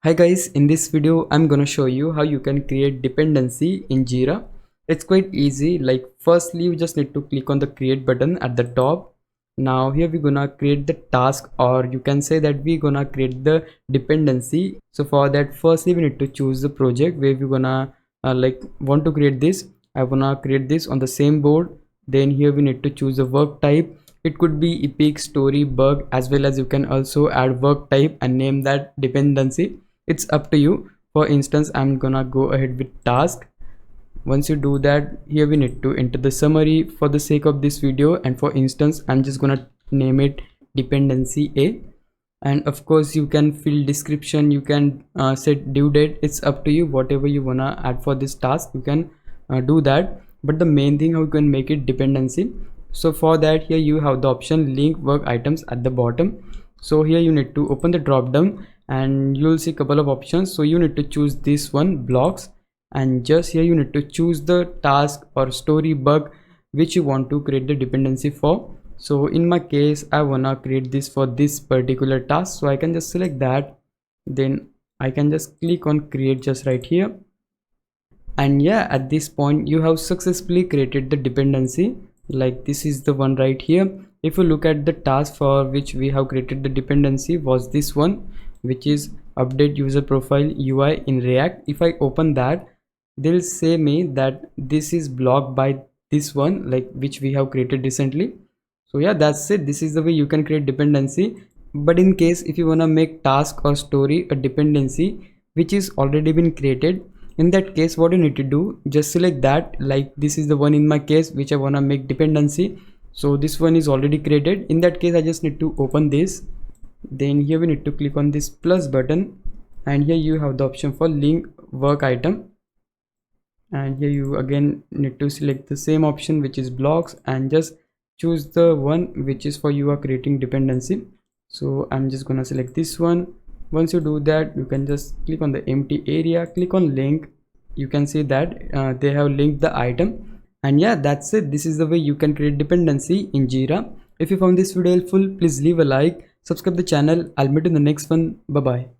Hi guys, in this video I'm gonna show you how you can create dependency in Jira. It's quite easy. Like firstly you just need to click on the create button at the top. Now here we're gonna create the task, or you can say that we're gonna create the dependency. So for that, firstly we need to choose the project where we're gonna want to create this. I wanna create this on the same board. Then here we need to choose the work type. It could be epic, story, bug, as well as you can also add work type and name that dependency. It's up to you. For instance, I'm gonna go ahead with task. Once you do that, here we need to enter the summary for the sake of this video, and for instance I'm just gonna name it dependency A. And of course you can fill description, you can set due date. It's up to you. Whatever you wanna add for this task, you can do that. But the main thing, how you can make it dependency. So for that, here you have the option link work items at the bottom. So here you need to open the drop down and you'll see a couple of options. So you need to choose this one, blocks, and just here you need to choose the task or story bug which you want to create the dependency for. So in my case I wanna create this for this particular task, so I can just select that. Then I can just click on create just right here. And yeah, at this point you have successfully created the dependency. Like this is the one right here. If you look at the task for which we have created the dependency was this one, which is update user profile UI in React. If I open that, they'll say me that this is blocked by this one, like which we have created recently. So yeah, that's it. This is the way you can create dependency. But in case if you want to make task or story a dependency which is already been created, in that case what you need to do, just select that. Like this is the one in my case which I want to make dependency. So this one is already created. In that case I just need to open this. Then here we need to click on this plus button, and here you have the option for link work item. And here you again need to select the same option, which is blocks, and just choose the one which is for you are creating dependency. So I'm just gonna select this one. Once you do that, you can just click on the empty area, click on link. You can see that they have linked the item. And yeah, that's it. This is the way you can create dependency in Jira. If you found this video helpful, please leave a like, subscribe the channel. I'll meet you in the next one. Bye bye.